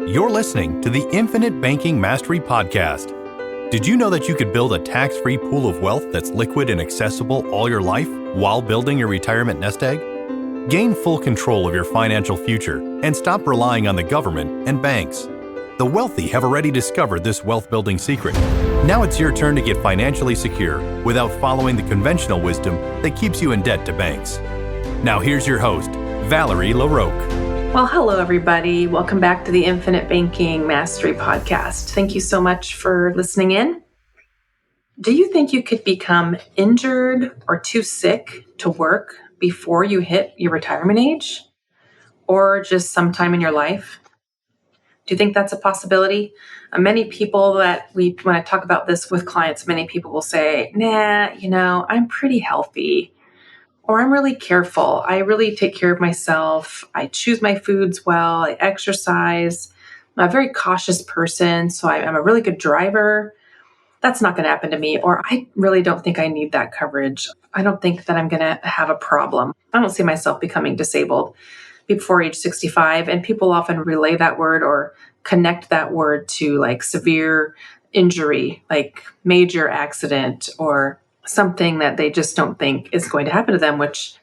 You're listening to the Infinite Banking Mastery Podcast. Did you know that you could build a tax-free pool of wealth that's liquid and accessible all your life while building your retirement nest egg? Gain full control of your financial future and stop relying on the government and banks. The wealthy have already discovered this wealth-building secret. Now it's your turn to get financially secure without following the conventional wisdom that keeps you in debt to banks. Now here's your host, Valerie LaRocque. Well, hello, everybody. Welcome back to the Infinite Banking Mastery Podcast. Thank you so much for listening in. Do you think you could become injured or too sick to work before you hit your retirement age? Or just sometime in your life? Do you think that's a possibility? Many people when I talk about this with clients, many people will say, I'm pretty healthy. Or I'm really careful. I really take care of myself. I choose my foods well. I exercise. I'm a very cautious person, so I'm a really good driver. That's not going to happen to me. Or I really don't think I need that coverage. I don't think that I'm going to have a problem. I don't see myself becoming disabled before age 65. And people often relay that word or connect that word to like severe injury, like major accident or something that they just don't think is going to happen to them, which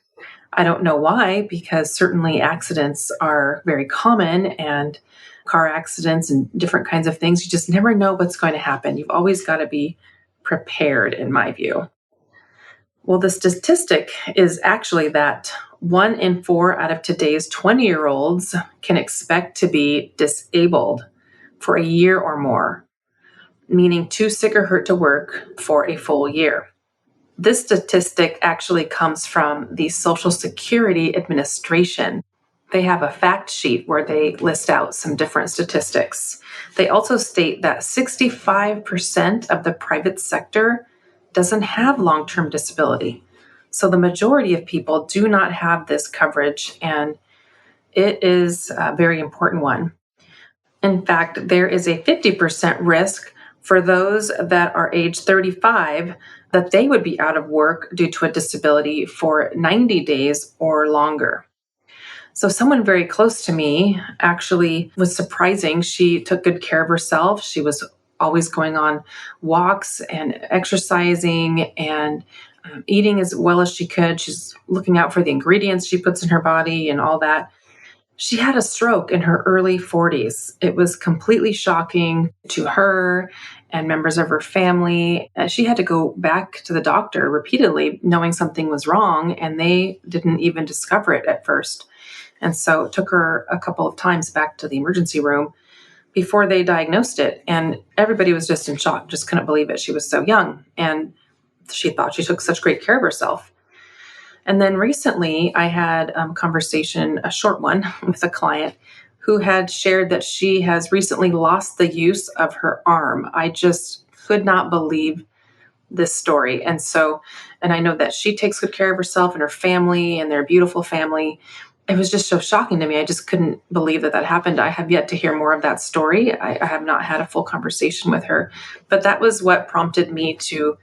I don't know why, because certainly accidents are very common and car accidents and different kinds of things. You just never know what's going to happen. You've always got to be prepared, in my view. Well, the statistic is actually that 1 in 4 out of today's 20-year-olds can expect to be disabled for a year or more, meaning too sick or hurt to work for a full year. This statistic actually comes from the Social Security Administration. They have a fact sheet where they list out some different statistics. They also state that 65% of the private sector doesn't have long-term disability. So the majority of people do not have this coverage, and it is a very important one. In fact, there is a 50% risk for those that are age 35 that they would be out of work due to a disability for 90 days or longer. So someone very close to me actually was surprising. She took good care of herself. She was always going on walks and exercising and eating as well as she could. She's looking out for the ingredients she puts in her body and all that. She had a stroke in her early 40s. It was completely shocking to her and members of her family. She had to go back to the doctor repeatedly, knowing something was wrong, and they didn't even discover it at first. And so it took her a couple of times back to the emergency room before they diagnosed it. And everybody was just in shock, just couldn't believe it. She was so young, and she thought she took such great care of herself. And then recently I had a conversation, a short one, with a client who had shared that she has recently lost the use of her arm. I just could not believe this story. And I know that she takes good care of herself and her family and their beautiful family. It was just so shocking to me. I just couldn't believe that happened. I have yet to hear more of that story. I have not had a full conversation with her, but that was what prompted me to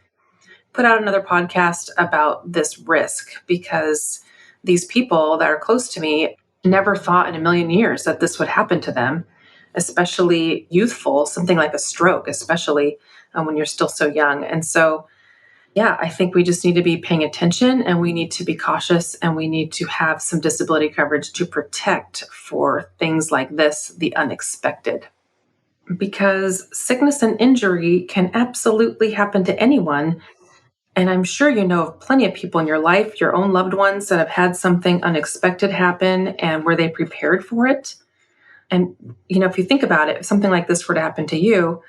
put out another podcast about this risk, because these people that are close to me never thought in a million years that this would happen to them, especially youthful, something like a stroke, especially when you're still so young. And so, I think we just need to be paying attention, and we need to be cautious, and we need to have some disability coverage to protect for things like this, the unexpected. Because sickness and injury can absolutely happen to anyone. And I'm sure you know of plenty of people in your life, your own loved ones, that have had something unexpected happen, and were they prepared for it? And, if you think about it, if something like this were to happen to you,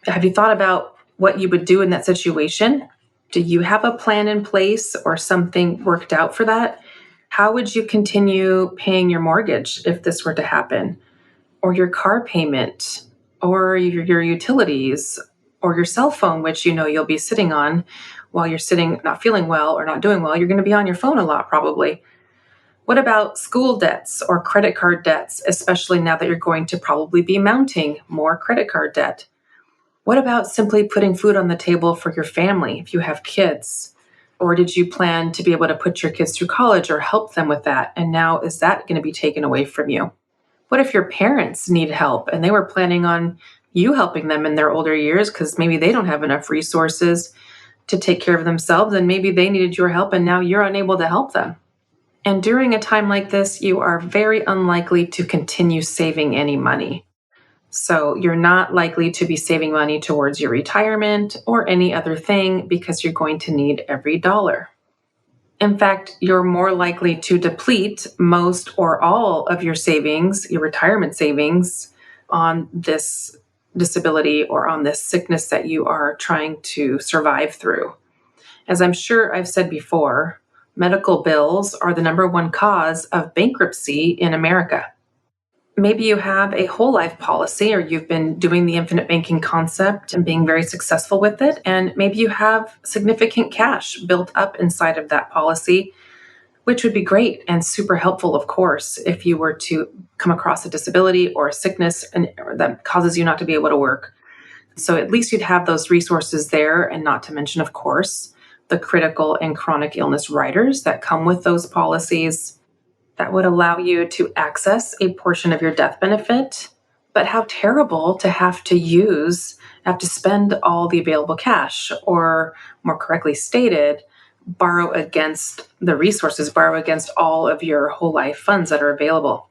have you thought about what you would do in that situation? Do you have a plan in place or something worked out for that? How would you continue paying your mortgage if this were to happen? Or your car payment? Or your utilities? Or your cell phone, which you'll be sitting on while you're sitting not feeling well or not doing well. You're going to be on your phone a lot probably. What about school debts or credit card debts, especially now that you're going to probably be mounting more credit card debt? What about simply putting food on the table for your family if you have kids? Or did you plan to be able to put your kids through college or help them with that? And now is that going to be taken away from you? What if your parents need help and they were planning on you helping them in their older years because maybe they don't have enough resources to take care of themselves and maybe they needed your help and now you're unable to help them? And during a time like this, you are very unlikely to continue saving any money. So you're not likely to be saving money towards your retirement or any other thing because you're going to need every dollar. In fact, you're more likely to deplete most or all of your savings, your retirement savings, on this disability or on this sickness that you are trying to survive through. As I'm sure I've said before, medical bills are the number one cause of bankruptcy in America. Maybe you have a whole life policy or you've been doing the infinite banking concept and being very successful with it. And maybe you have significant cash built up inside of that policy, which would be great and super helpful, of course, if you were to come across a disability or a sickness that causes you not to be able to work. So at least you'd have those resources there, and not to mention, of course, the critical and chronic illness riders that come with those policies that would allow you to access a portion of your death benefit. But how terrible to have to spend all the available cash, or more correctly stated, borrow against the resources, borrow against all of your whole life funds that are available.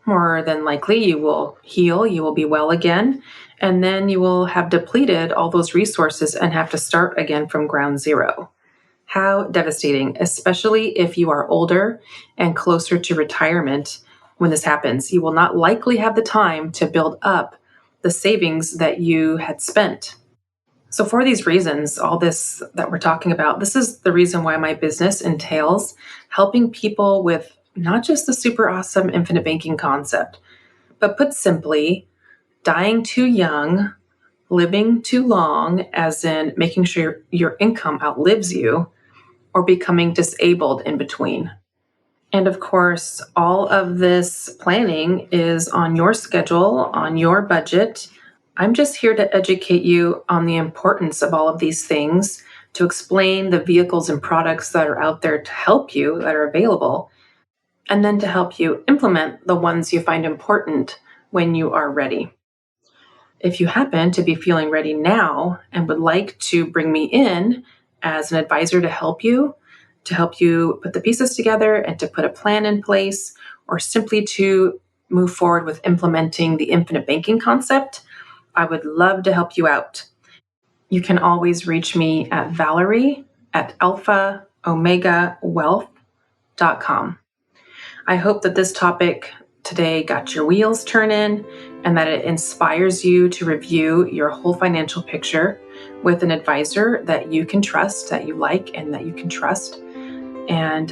More than likely, you will heal, you will be well again, and then you will have depleted all those resources and have to start again from ground zero. How devastating, especially if you are older and closer to retirement when this happens. You will not likely have the time to build up the savings that you had spent. So for these reasons, all this that we're talking about, this is the reason why my business entails helping people with not just the super awesome infinite banking concept, but put simply, dying too young, living too long, as in making sure your income outlives you, or becoming disabled in between. And of course, all of this planning is on your schedule, on your budget. I'm just here to educate you on the importance of all of these things, to explain the vehicles and products that are out there to help you, that are available, and then to help you implement the ones you find important when you are ready. If you happen to be feeling ready now and would like to bring me in as an advisor to help you put the pieces together and to put a plan in place, or simply to move forward with implementing the infinite banking concept, I would love to help you out. You can always reach me at Valerie@alphaomegawealth.com. I hope that this topic today got your wheels turning and that it inspires you to review your whole financial picture with an advisor that you can trust, that you like, and that you can trust. And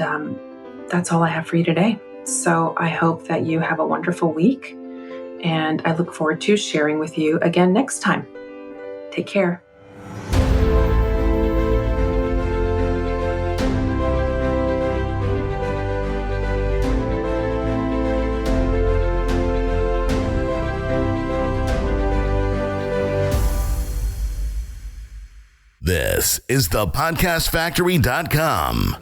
that's all I have for you today. So I hope that you have a wonderful week, and I look forward to sharing with you again next time. Take care. This is the podcastfactory.com.